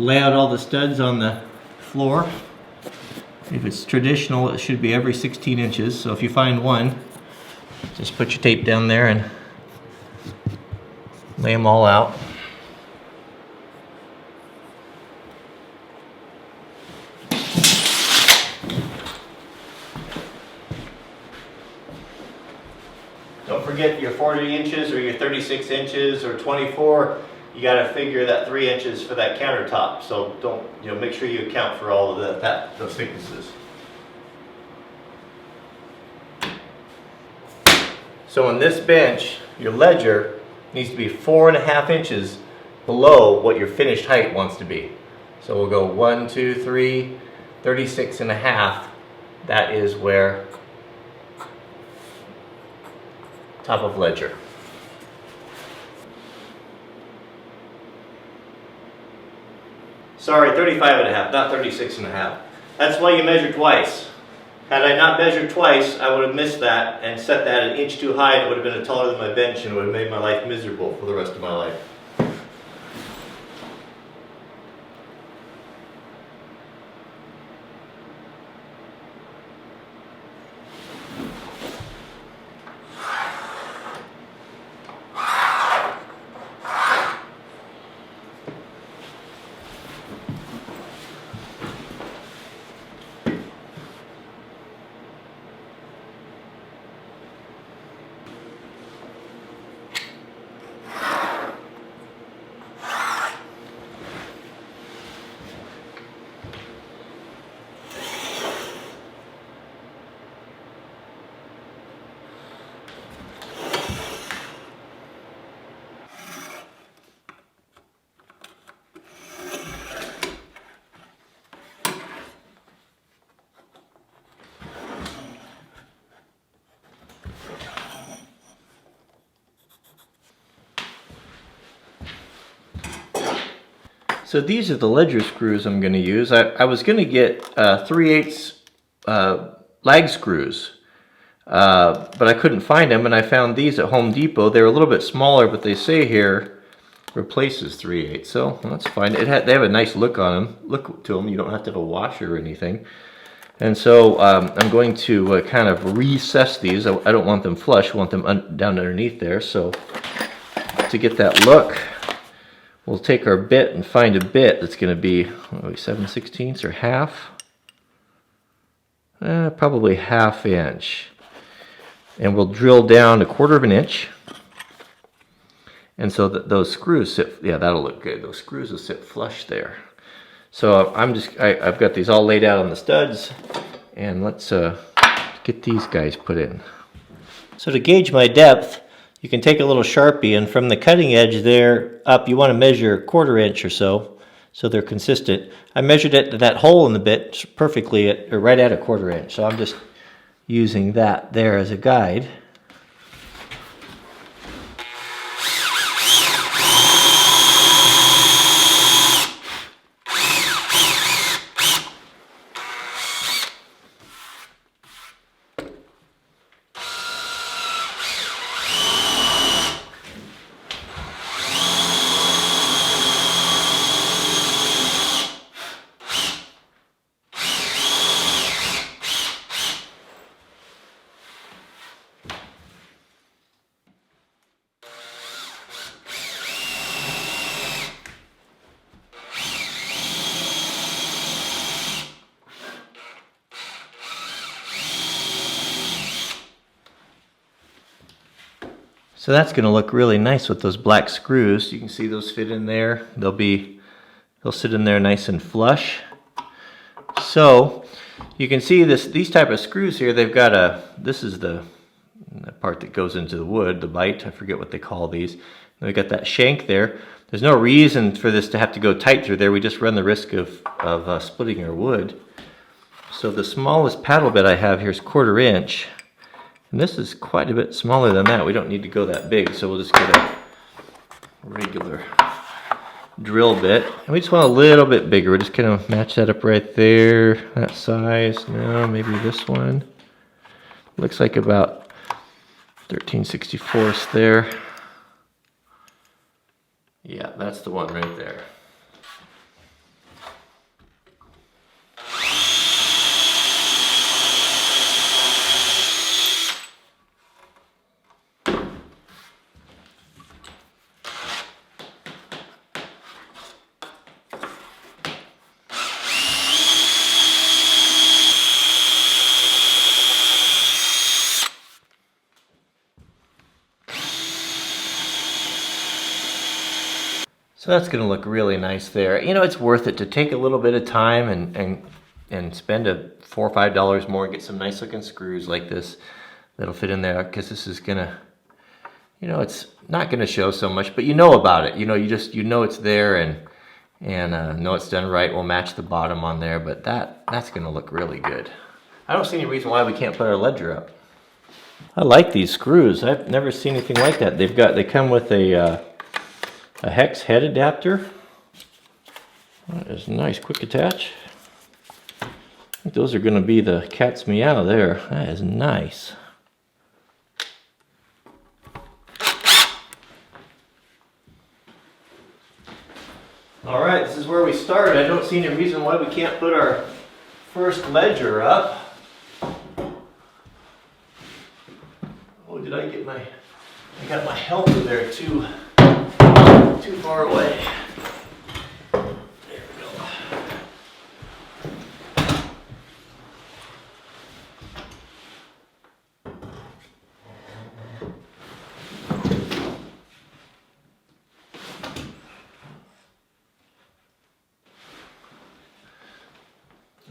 lay out all the studs on the floor. If it's traditional, it should be every 16 inches. So if you find one, just put your tape down there and lay them all out. Don't forget your 40 inches or your 36 inches or 24. You got to figure that 3 inches for that countertop. So don't, make sure you account for all of those thicknesses. So on this bench, your ledger needs to be 4.5 inches below what your finished height wants to be. So we'll go 1, 2, 3, 36.5. That is where top of ledger. Sorry, 35.5, not 36.5. That's why you measure twice. Had I not measured twice, I would have missed that and set that an inch too high. It would have been taller than my bench and would have made my life miserable for the rest of my life. So these are the ledger screws I'm going to use. I was going to get 3/8 lag screws, but I couldn't find them, and I found these at Home Depot. They're a little bit smaller, but they say here replaces 3/8, so that's fine. They have a nice look on them. Look to them. You don't have to have a washer or anything. And so I'm going to kind of recess these. I don't want them flush. I want them down underneath there. So to get that look, we'll take our bit and find a bit that's going to be 7/16 or half. Probably 1/2 inch. And we'll drill down 1/4 inch. And so that those screws sit, yeah, that'll look good. Those screws will sit flush there. So I've got these all laid out on the studs, and let's get these guys put in. So to gauge my depth, you can take a little Sharpie, and from the cutting edge there up, you want to measure 1/4 inch or so they're consistent. I measured it, that hole in the bit perfectly right at 1/4 inch. So I'm just using that there as a guide. So that's going to look really nice with those black screws. You can see those fit in there. They'll sit in there nice and flush. So you can see these type of screws here. They've got this is the part that goes into the wood, the bite. I forget what they call these. They've got that shank there. There's no reason for this to have to go tight through there. We just run the risk of splitting our wood. So the smallest paddle bit I have here is 1/4 inch. And this is quite a bit smaller than that. We don't need to go that big, so we'll just get a regular drill bit. And we just want a little bit bigger. We're just gonna match that up right there, that size. No, maybe this one. Looks like about 13/64 there. Yeah, that's the one right there. So that's going to look really nice there. You know, it's worth it to take a little bit of time and spend $4 or $5 more and get some nice looking screws like this that'll fit in there, because this is going to, you know, it's not going to show so much, but you know about it. You know, you know it's there, and know it's done right. We'll match the bottom on there, but that's going to look really good. I don't see any reason why we can't put our ledger up. I like these screws. I've never seen anything like that. They come with a hex head adapter. That is nice, quick attach. I think those are going to be the cat's meow there. That is nice. All right, this is where we started. I don't see any reason why we can't put our first ledger up. Oh, did I get I got my helper there too far away. There we go.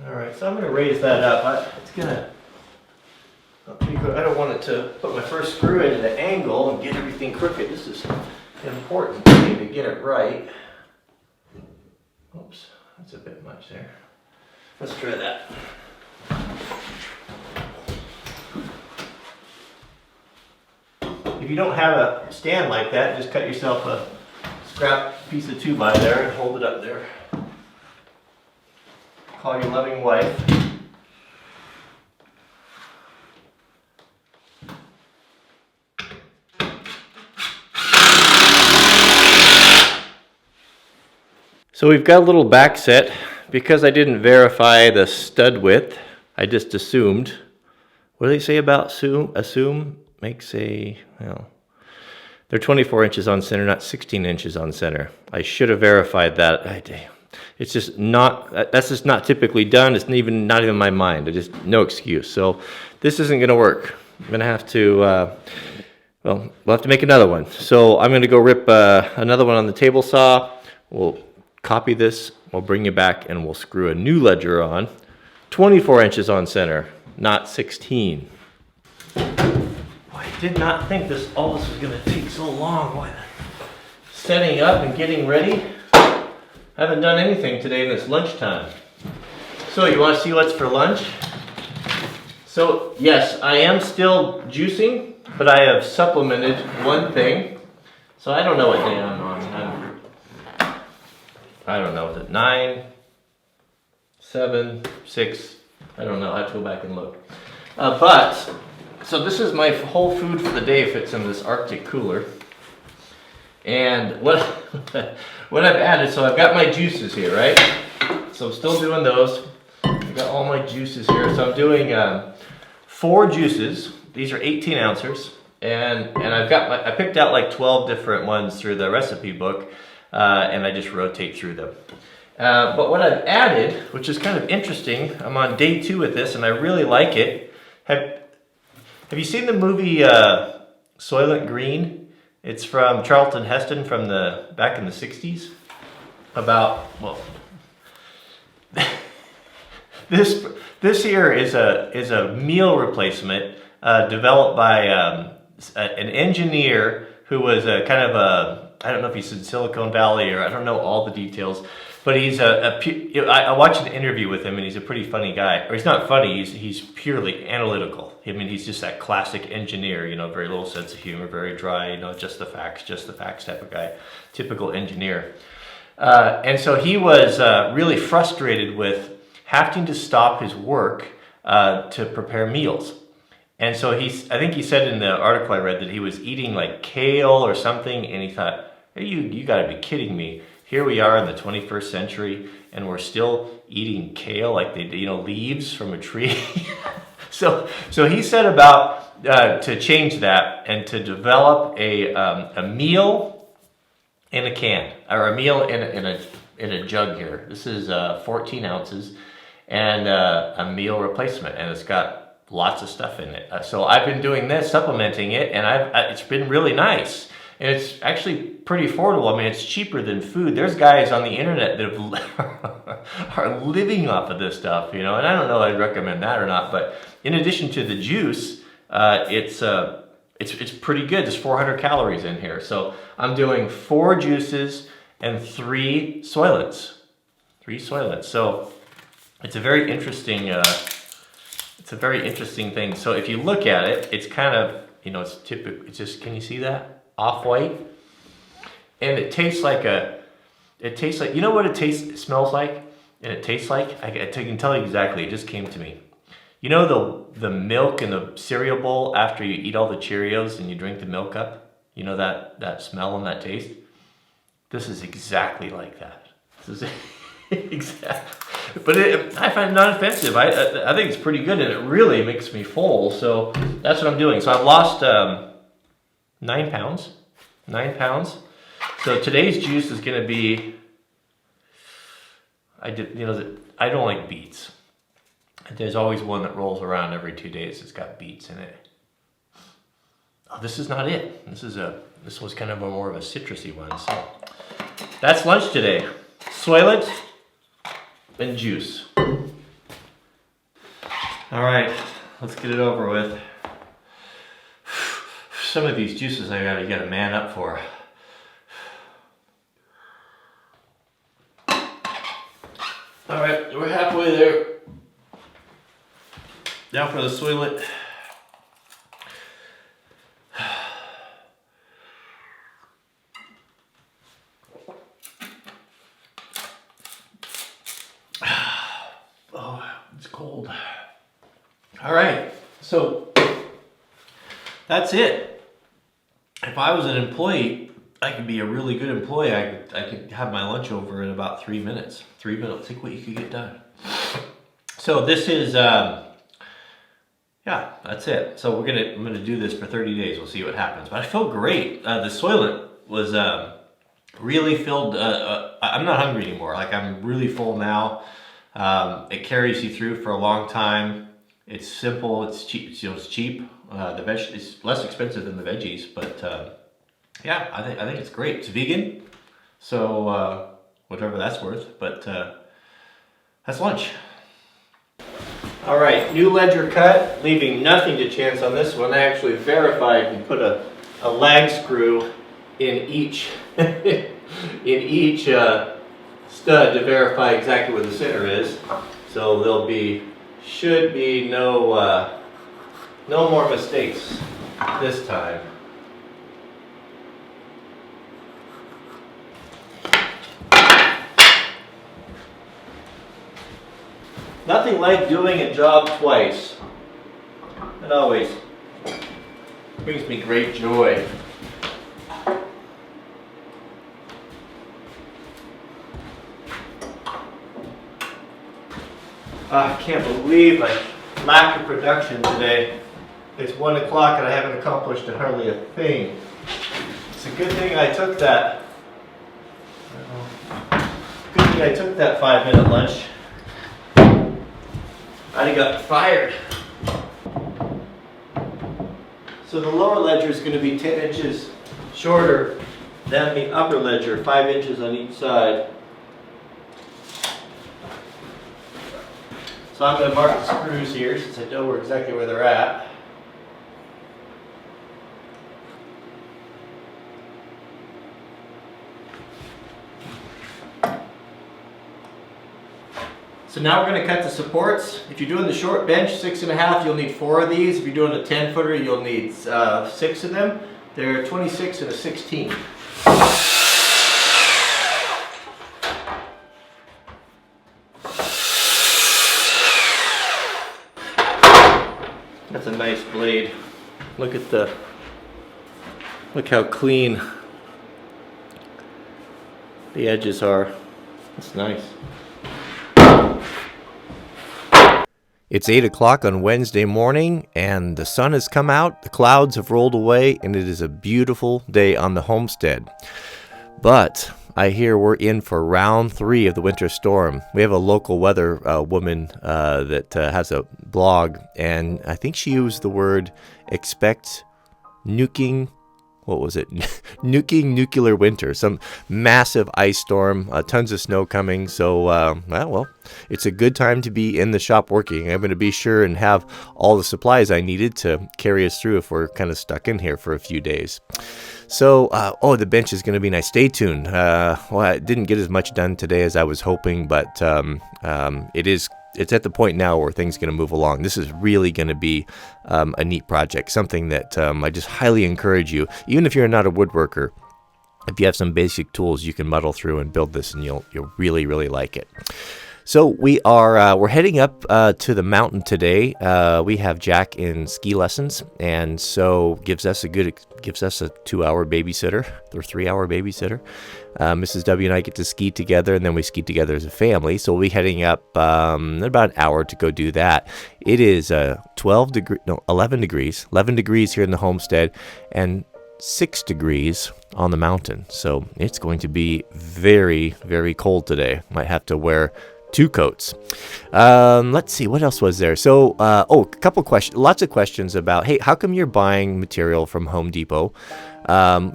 All right, so I'm going to raise that up. I don't want it to put my first screw in at an angle and get everything crooked. This is important for me to get it right. Oops, that's a bit much there. Let's try that. If you don't have a stand like that, just cut yourself a scrap piece of 2x there and hold it up there. Call your loving wife. So we've got a little back set. Because I didn't verify the stud width, I just assumed. What do they say about assume? Makes a, well, they're 24 inches on center, not 16 inches on center. I should have verified that. It's just not, that's just not typically done. It's not even my mind. No excuse. So this isn't going to work. I'm going to have to, well, we'll have to make another one. So I'm going to go rip another one on the table saw. We'll copy this, we'll bring you back, and we'll screw a new ledger on. 24 inches on center, not 16. I did not think all this was going to take so long. Why? Setting up and getting ready. I haven't done anything today, and it's lunchtime. So you want to see what's for lunch? So yes, I am still juicing, but I have supplemented one thing. So I don't know what day I'm on. I don't know, is it 9, 7, 6? I don't know, I have to go back and look. So this is my whole food for the day, fits in this Arctic cooler. And what I've added, so I've got my juices here, right? So I'm still doing those. I've got all my juices here. So I'm doing 4 juices. These are 18 ounces. And I picked out like 12 different ones through the recipe book. And I just rotate through them. But what I've added, which is kind of interesting, I'm on day 2 with this, and I really like it. Have you seen the movie Soylent Green? It's from Charlton Heston from back in the 60s. About, well, this here is a meal replacement developed by an engineer who was kind of a, I don't know if he's in Silicon Valley, or I don't know all the details, but he's I watched an interview with him, and he's a pretty funny guy. Or he's not funny, he's purely analytical. I mean, he's just that classic engineer, you know, very little sense of humor, very dry, you know, just the facts type of guy, typical engineer. And so he was really frustrated with having to stop his work to prepare meals. And so I think he said in the article I read that he was eating like kale or something, and he thought, hey, you gotta be kidding me. Here we are in the 21st century, and we're still eating kale, like leaves from a tree. So he set about to change that and to develop a meal in a can, or a meal in a jug here. This is 14 ounces, and a meal replacement, and it's got lots of stuff in it. So I've been doing this, supplementing it, and it's been really nice. And it's actually pretty affordable. I mean, it's cheaper than food. There's guys on the internet that have are living off of this stuff, you know, and I don't know if I'd recommend that or not, but in addition to the juice, it's pretty good. There's 400 calories in here. So I'm doing 4 juices and 3 soylents. 3 soylents. So it's a very interesting thing. So if you look at it, it's kind of, you know, it's typical. It's just, can you see that? Off-white. And it tastes like, you know what it smells like? And it tastes like? I can tell you exactly. It just came to me. You know the milk in the cereal bowl after you eat all the Cheerios and you drink the milk up? You know that smell and that taste? This is exactly like that. This is exactly. But I find it not offensive. I think it's pretty good, and it really makes me full. So that's what I'm doing. So I've lost 9 pounds. 9 pounds. So today's juice is going to be. I don't like beets. There's always one that rolls around every 2 days that's got beets in it. Oh, this is not it. This was kind of more of a citrusy one. So that's lunch today. Soylent and juice. All right, let's get it over with. Some of these juices I gotta man up for. All right, we're halfway there. Now for the Soylent. Oh, it's cold. All right, so that's it. If I was an employee, I could be a really good employee. I could have my lunch over in about 3 minutes. 3 minutes, think what you could get done. So this is, yeah, that's it. So I'm gonna do this for 30 days. We'll see what happens. But I feel great. The Soylent was really filled. I'm not hungry anymore. Like, I'm really full now. It carries you through for a long time. It's simple. It's cheap. It's cheap. It's less expensive than the veggies, but yeah, I think it's great. It's vegan, so whatever that's worth. But that's lunch. All right, new ledger cut, leaving nothing to chance on this one. I actually verified and put a lag screw in each stud to verify exactly where the center is. So should be no more mistakes this time. Nothing like doing a job twice. It always brings me great joy. I can't believe my lack of production today. It's 1 o'clock and I haven't accomplished hardly a thing. It's a good thing I took that. Good thing I took that 5-minute lunch. I'd have got fired. So the lower ledger is going to be 10 inches shorter than the upper ledger, 5 inches on each side. So I'm going to mark the screws here since I know exactly where they're at. So now we're going to cut the supports. If you're doing the short bench, 6.5, you'll need 4 of these. If you're doing a 10-footer, you'll need 6 of them. They're 26 and a 16. That's a nice blade. Look how clean the edges are. That's nice. It's 8 o'clock on Wednesday morning, and the sun has come out, the clouds have rolled away, and it is a beautiful day on the homestead. But I hear we're in for round 3 of the winter storm. We have a local weather woman that has a blog, and I think she used the word expect nuking what was it? Nuking nuclear winter, some massive ice storm, tons of snow coming. So, well, it's a good time to be in the shop working. I'm going to be sure and have all the supplies I needed to carry us through if we're kind of stuck in here for a few days. So, the bench is going to be nice. Stay tuned. I didn't get as much done today as I was hoping, but it's at the point now where things are going to move along. This is really going to be a neat project, something that I just highly encourage you, even if you're not a woodworker, if you have some basic tools, you can muddle through and build this, and you'll really, really like it. So we're heading up to the mountain today. We have Jack in ski lessons, and so gives us a 2-hour babysitter or 3-hour babysitter. Mrs. W and I get to ski together, and then we ski together as a family. So we'll be heading up in about an hour to go do that. It is 11 degrees here in the homestead, and 6 degrees on the mountain. So it's going to be very, very cold today. Might have to wear 2 coats. Let's see, what else was there? So, a couple questions, lots of questions about, hey, how come you're buying material from Home Depot?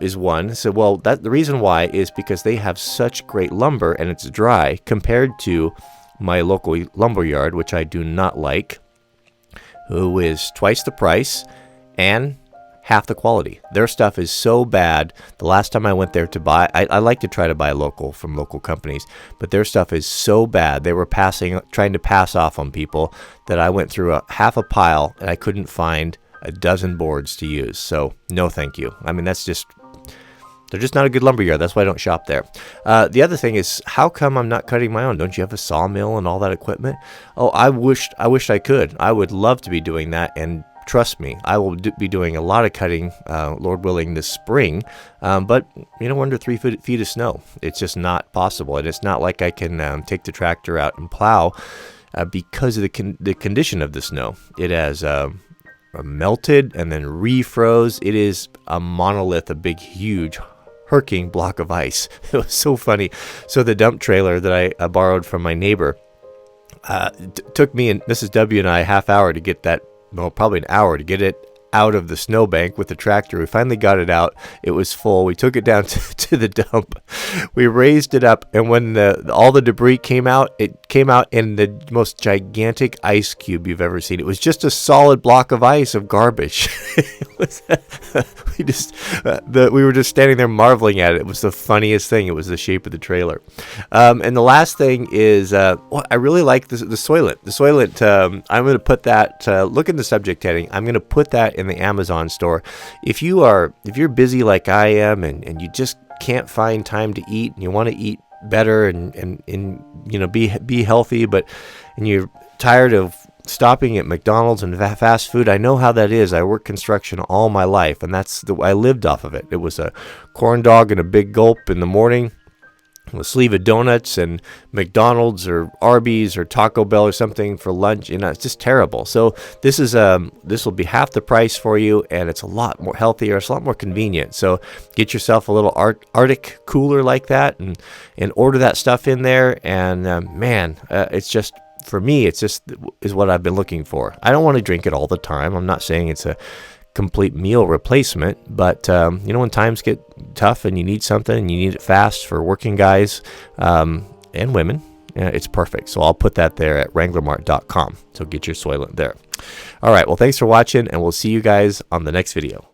Is one. So, well, the reason why is because they have such great lumber and it's dry compared to my local lumber yard, which I do not like, who is twice the price and half the quality. Their stuff is so bad. The last time I went there to buy, I like to try to buy local from local companies, but their stuff is so bad. They were trying to pass off on people that I went through half a pile and I couldn't find a dozen boards to use. So no, thank you. I mean, they're just not a good lumber yard. That's why I don't shop there. The other thing is, how come I'm not cutting my own? Don't you have a sawmill and all that equipment? Oh, I wish I could. I would love to be doing that, and trust me, I will be doing a lot of cutting, Lord willing, this spring. But, we're under 3 feet of snow. It's just not possible. And it's not like I can take the tractor out and plow because of the condition of the snow. It has melted and then refroze. It is a monolith, a big, huge, hulking block of ice. It was so funny. So the dump trailer that I borrowed from my neighbor took me and Mrs. W and I a half hour to get that. Well, probably an hour to get it out of the snowbank with the tractor. We finally got it out. It was full. We took it down to the dump. We raised it up, and when all the debris came out, it came out in the most gigantic ice cube you've ever seen. It was just a solid block of ice of garbage. We were just standing there marveling at it. It was the funniest thing. It was the shape of the trailer. And the last thing is, I really like the Soylent. The Soylent, I'm going to put that, look in the subject heading. I'm going to put that in the Amazon store. If you're busy like I am, and you just can't find time to eat, and you want to eat better and be healthy, and you're tired of stopping at McDonald's and fast food. I know how that is. I worked construction all my life, and I lived off of it. It was a corn dog and a big gulp in the morning, a sleeve of donuts, and McDonald's or Arby's or Taco Bell or something for lunch. It's just terrible. So this will be half the price for you, and it's a lot more healthier. It's a lot more convenient. So get yourself a little Arctic cooler like that, and order that stuff in there. And it's just, for me, it's just is what I've been looking for. I don't want to drink it all the time. I'm not saying it's a complete meal replacement, but when times get tough and you need something and you need it fast for working guys and women, it's perfect. So I'll put that there at wranglermart.com. So get your Soylent there. All right, well, thanks for watching, and we'll see you guys on the next video.